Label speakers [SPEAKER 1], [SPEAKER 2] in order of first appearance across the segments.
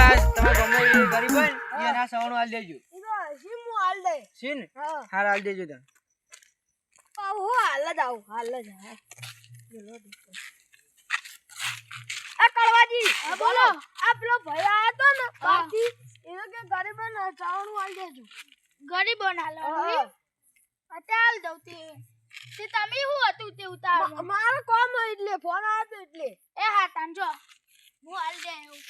[SPEAKER 1] તમારા ગામમાં એ ગરીબ હોય ને એના સવાણું હાલ દેજો.
[SPEAKER 2] સીમ હું હાલ દે
[SPEAKER 1] સીન
[SPEAKER 2] હા
[SPEAKER 1] હાલ દેજો તમે.
[SPEAKER 2] હું હાલ જ આવું હાલ જ આ કળવાજી બોલો આ પેલો ભાઈ આયો તો ને બાકી એને કે ગરીબો ને ચાવણું હાલ દેજો
[SPEAKER 3] ગરીબો ના લો અટાલ દઉં તે તમે શું હતું તે ઉતાર
[SPEAKER 2] મારો કોમ એટલે ફોન આવ્યો તો એટલે
[SPEAKER 3] એ હા તાંજો હું હાલ દે એવું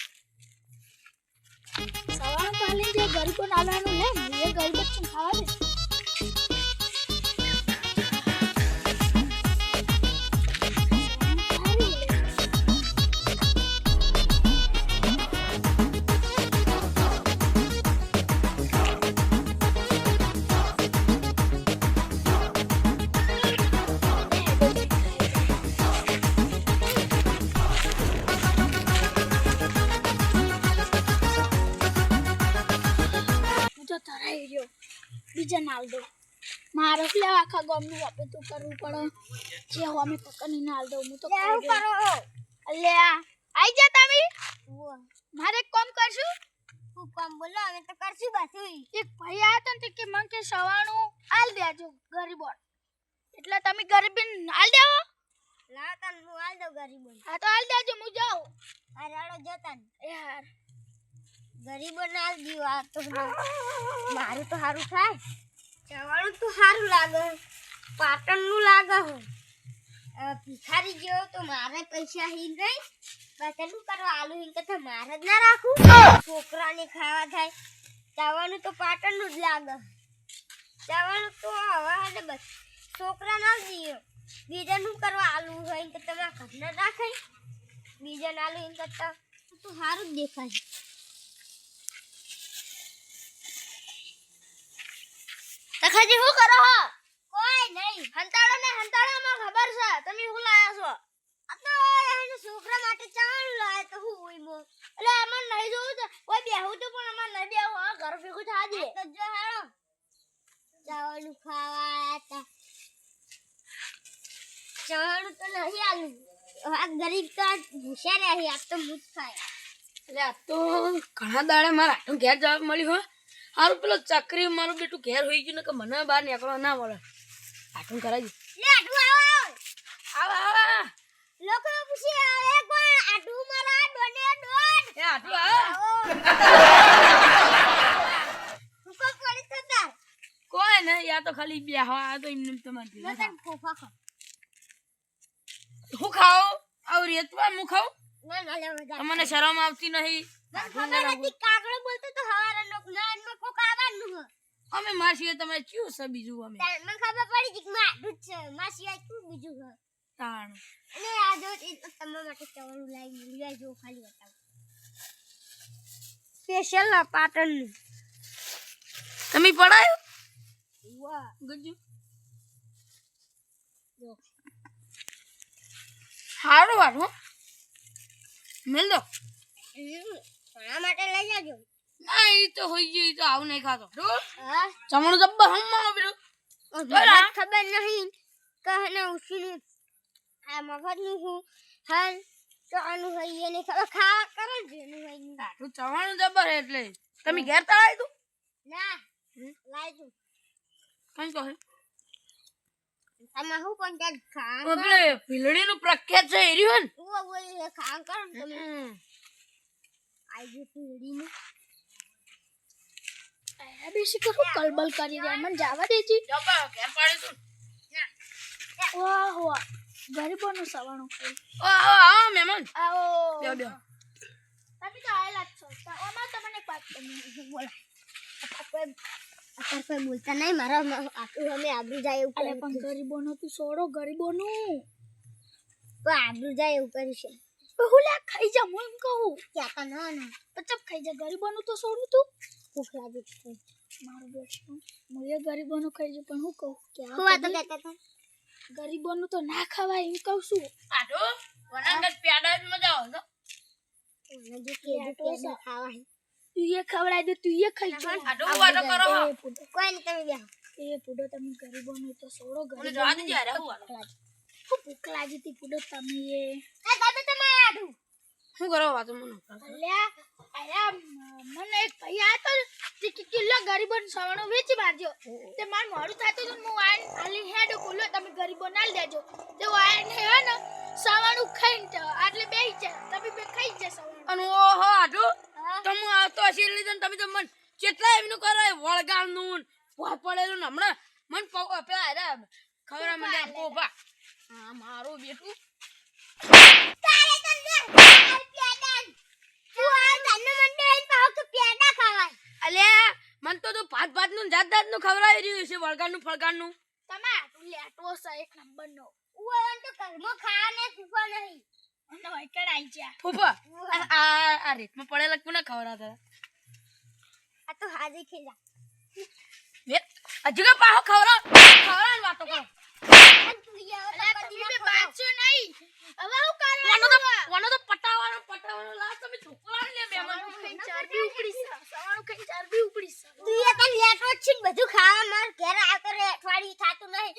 [SPEAKER 3] સવારે પહેલે જે ગરીબો નાલાનું હે એ ગરીબો છું ખાવા દે બીજા નાલ દો મારે એટલે આખા ગામનું વાપે તો કરવું પડે જે અમે પકડી નાલ દઉં હું તો
[SPEAKER 2] શું કરો
[SPEAKER 3] અલે આઈ જા તમે મારે કામ કરશું
[SPEAKER 2] હું કામ બોલો અમે તો કરશું બાકી
[SPEAKER 3] એક ભાઈ આયા તો ને કે મને કે સવાણું આલ દેજો ગરીબો એટલે તમે ગરીબીન આલ દેવો
[SPEAKER 2] લા તન હું હાલ દઉં ગરીબો
[SPEAKER 3] હા તો આલ દેજો હું જાઉં
[SPEAKER 2] આ રાડો જતા
[SPEAKER 3] યાર
[SPEAKER 2] ગરીબો ના દીવ આ તો મારું તો સારું થાય જવાનું તો સારું લાગે પાટણ નું લાગે ભિખારી જેવો તો મારે પૈસા હી નહીં બચલું કરવા આલુ હિન કે મારે જ ના રાખું છોકરાને ખાવા થાય જવાનું તો પાટણ નું જ લાગે જવાનું તો હવે અને બસ છોકરા ના દીવ બીજાનું કરવા આલુ હોય કે તમે ઘરના રાખે બીજાને આલુ હિન કરતા તો સારું જ દેખાય
[SPEAKER 3] તખાજી શું કરો હો
[SPEAKER 2] કોઈ નહીં
[SPEAKER 3] હંતાડો ને હંતાડોમાં ખબર છે તમે શું લાયા છો
[SPEAKER 2] આ તો એને છોકરા માટે ચાવણ લાય તો હું હોય મો
[SPEAKER 3] એટલે અમાર નહીં જોવું છે કોઈ બેહું તો પણ અમાર નહીં બેહું આ ઘર ભેગું થા દે
[SPEAKER 2] તો જો હેડો ચાવણ ખાવા હતા ચાવણ તો નહીં આલું આ ગરીબ તો ભૂસ્યા રહ્યા આ તો મુજ ખાય
[SPEAKER 4] એટલે આ તો ઘણા દાડે મારા આટલું ઘેર જવાબ મળ્યું હોય હારું પેલો ચકરી મારું બેટું ઘેર હોઈ ગયું ને કે મને બહાર નીકળવા ના મળે આટલું કરાવી
[SPEAKER 2] લે આટું આવો
[SPEAKER 4] આવા આવા
[SPEAKER 2] લોકો પૂછે એક વાર આટું મારા ડોને ડોન
[SPEAKER 4] એ આટલું આવો
[SPEAKER 2] હું કો પડી થતા
[SPEAKER 4] કોઈ ને યા તો ખાલી બેહવા આ તો એમને તમારી
[SPEAKER 2] લો તન ફોફા ખા
[SPEAKER 4] હું ખાવ આવ રેતવા હું ખાવ
[SPEAKER 2] ના ના લે મજા
[SPEAKER 4] તમને શરમ આવતી નહીં
[SPEAKER 2] ખબર હતી કાગડો બોલતો તો હવારે લોક ના નો કો ખાવાનું હો
[SPEAKER 4] અમે માસીએ તમે ચિયું છે બીજું અમે
[SPEAKER 2] મને ખબર પડી કે માં દૂધ છે માસી આ શું બીજું હો
[SPEAKER 4] તાણ
[SPEAKER 2] અને આ જો એ તો તમારા માટે ચાવલ લાવી લીયા જો ખાલી બતાવો સ્પેશિયલ પાટણ
[SPEAKER 4] તમે પડાયો
[SPEAKER 2] વાહ
[SPEAKER 4] ગજુ જો હારું વાળો મેલ દો
[SPEAKER 2] આ માટે લઈ જાજો
[SPEAKER 4] ના એ તો હોઈ ગયું તો આવું નહીં ખાતો
[SPEAKER 2] હા
[SPEAKER 4] ચમણું જબ્બર હમમાં પેલું
[SPEAKER 2] ખબર નહીં કહને ઉસીને આ મફતનું હું હાલ તો આનું હોય એને ખબર ખા કરે જેનું હોય
[SPEAKER 4] આટલું ચવાણું જબ્બર એટલે તમે ઘેર તળાય તું
[SPEAKER 2] ના લાઈ તું
[SPEAKER 4] કઈ કહે
[SPEAKER 2] આમાં હું પણ ત્યાં ખા
[SPEAKER 4] એટલે ભીલડીનું પ્રખ્યાત છે એ રહ્યું ને
[SPEAKER 2] ઓ ખા કર તમે આઈ પીડીને
[SPEAKER 3] આ બેસી કરું કલબલ કરી દે મને જવા દેજી
[SPEAKER 4] જબ્બર ઘેર પાડી તું
[SPEAKER 3] વાહ વાહ ગરીબોનું સવાણું
[SPEAKER 4] ઓ આવો મહેમાન
[SPEAKER 3] આવો
[SPEAKER 4] બેવ બેવ
[SPEAKER 3] તમે તો આયેલા જ છો તો ઓમાં તમને એક વાત બોલા
[SPEAKER 2] અત્યારે કોઈ બોલતા નહીં મારા આટલું અમે આબરૂ જાય એવું
[SPEAKER 3] અરે પણ ગરીબોનું તું છોડો ગરીબોનું
[SPEAKER 2] તો આબરૂ જાય એવું કરીશું
[SPEAKER 3] હું લે ખાઈ જા હું એમ કહું
[SPEAKER 2] ક્યાં કા ના ના
[SPEAKER 3] પચપ ખાઈ જા ગરીબોનું તો છોડું તું
[SPEAKER 2] ભૂખ લાગી છે
[SPEAKER 3] મારું બેઠું હું એ ગરીબોનું ખાઈ જા પણ હું કહું કે
[SPEAKER 2] હું વાત કહેતા હતા
[SPEAKER 3] ગરીબોનું તો ના ખવાય એમ કહું છું
[SPEAKER 4] આટો વનાંગત પ્યાડા જ મજા આવે
[SPEAKER 2] મને જે કેદું ખાવા
[SPEAKER 3] તું એ ખવડાવી દે તું એ ખાઈ જા
[SPEAKER 4] આટો વાટો કરો
[SPEAKER 2] કોઈ નહીં તમે બેહો
[SPEAKER 3] એ પૂડો તમે ગરીબોનું તો છોડો
[SPEAKER 4] મને જવા દેજો અરે હું વાટો
[SPEAKER 3] હું ભૂખ લાગી હતી પૂડો તમે
[SPEAKER 2] એ દાદા તમે આડું
[SPEAKER 4] શું કરો વાતો મને
[SPEAKER 3] અલ્યા અલ્યા સવાણું વેચી મારજો તે માર મોડું થાતું હતું ને હું આઈને હાલી હેડો બોલો તમે ગરીબો નાલ દેજો તે આઈને હે ને સવાણું ખાઈને આટલે બેહી જાય તમે બે ખાઈ જાય સવાણું
[SPEAKER 4] અને ઓહો આડો તમે આવતો હશે એટલે તો તમે તો મન કેટલા એમનું કરે વળગાળનું પોત પડેલું ને હમણાં મન પેલા આરા ખબર મને પોપા હા મારું બેટું
[SPEAKER 2] તારે તો લે આ પેડા તું આ તને મંડે આઈ પાવ તો પેડા ખાવાય
[SPEAKER 4] અલ્યા મન તો ભાત નું જાત નું ખવડાવી રહ્યું છે વળગાળનું ફળગાળનું
[SPEAKER 3] તમે આટલું લેટો છે એક નંબરનો
[SPEAKER 2] ઉવન તો કર્મો ખાને ફૂફા નહીં
[SPEAKER 3] અને વૈકડ આઈ જા
[SPEAKER 4] ફૂફા આ રેતમાં પડેલા કોને ખવડાવતા
[SPEAKER 2] આ તો હાજી ખેલા
[SPEAKER 4] હજુ કે પાહો ખવડાવવાની વાતો કરો
[SPEAKER 2] અને તું યાર
[SPEAKER 3] અરે તમે બે બાચો નહીં હવે હું
[SPEAKER 4] વાનો તો પટાવાનો લાવ તમે છોકરાને લે
[SPEAKER 3] સવાણું
[SPEAKER 4] મહેમાન
[SPEAKER 3] ખાઈને ચરબી ઉપડી છે સવાણું ખાઈને ચરબી ઉપડી છે
[SPEAKER 2] તું એ તને લેટો છે ને બધું ખાવા માર ઘેર આવતો રે અઠવાડિયું થાતું નહીં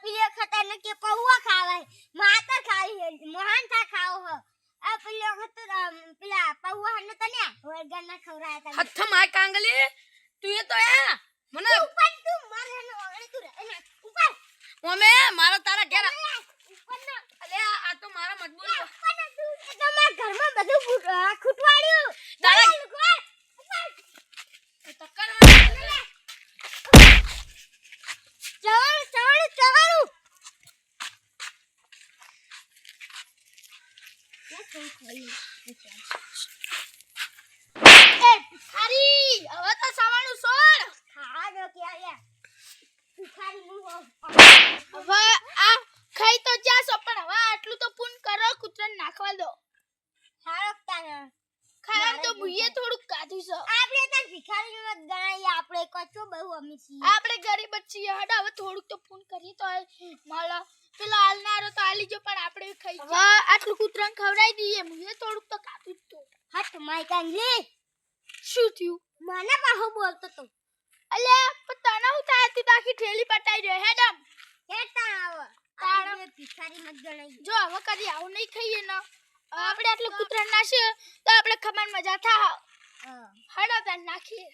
[SPEAKER 2] પીલે ખતર ને કે પૌવા ખાવાય માતા ખાવી મોહન થા ખાવ હો આ પીલે ખતર પેલા પૌવા ને તને વર્ગર ના ખવરાયા તને
[SPEAKER 4] હથ માય કાંગલી તું એ તો મને
[SPEAKER 2] ઉપર તું મારે ને ઓગળી તું રહે ના ઉપર
[SPEAKER 4] ઓમે મારા તારા ઘેર
[SPEAKER 2] ઉપર ના
[SPEAKER 4] અલે આ તો મારા મજબૂર
[SPEAKER 2] ઉપર ના તું એ તો મારા ઘરમાં બધું ખૂટવાડ્યું
[SPEAKER 4] તારા
[SPEAKER 2] ઉપર
[SPEAKER 4] ટક્કર
[SPEAKER 2] ચવાણું
[SPEAKER 3] એ ભિખારી હવે તો સવાણું સોર
[SPEAKER 2] ખા દો કે આયા ભિખારી નું
[SPEAKER 3] હવે આ ખાઈ તો જાશો પણ હવે આટલું તો પૂન કરો કૂતરાને નાખવા દો
[SPEAKER 2] હારકતા ના
[SPEAKER 3] ખાવાનું તો ભૂઈએ થોડુંક કાઢ્યું છે
[SPEAKER 2] આપણે તો ભિખારી નું ગણાય આપણે કચો બહુ અમી છીએ
[SPEAKER 3] આપણે ગરીબ જ છીએ હડ હવે થોડુંક તો પૂન કરીએ તો મળે પેલો હાલનારો તો હાલી જો પણ આપણે ખાઈ હવે આટલું કૂતરાને ખવડાવી દઈએ ભૂઈએ થોડુંક તો કાઢ્યું જ તો
[SPEAKER 2] હટ માય કાંગલી
[SPEAKER 3] શું થયું
[SPEAKER 2] મને પાહો બોલતો તો
[SPEAKER 3] અલ્યા પણ તને હું થાય તું તો આખી ઠેલી પટાઈ રહ્યો હેડમ
[SPEAKER 2] કેતા આવો
[SPEAKER 3] તાણ.
[SPEAKER 2] આપણે ભિખારી મત ગણાય
[SPEAKER 3] જો હવે કદી આવું નહીં ખાઈએ ને આપણે આટલું કૂતરાને નાખીએ તો આપણે ખબર મજા થા હડા તાર નાખીએ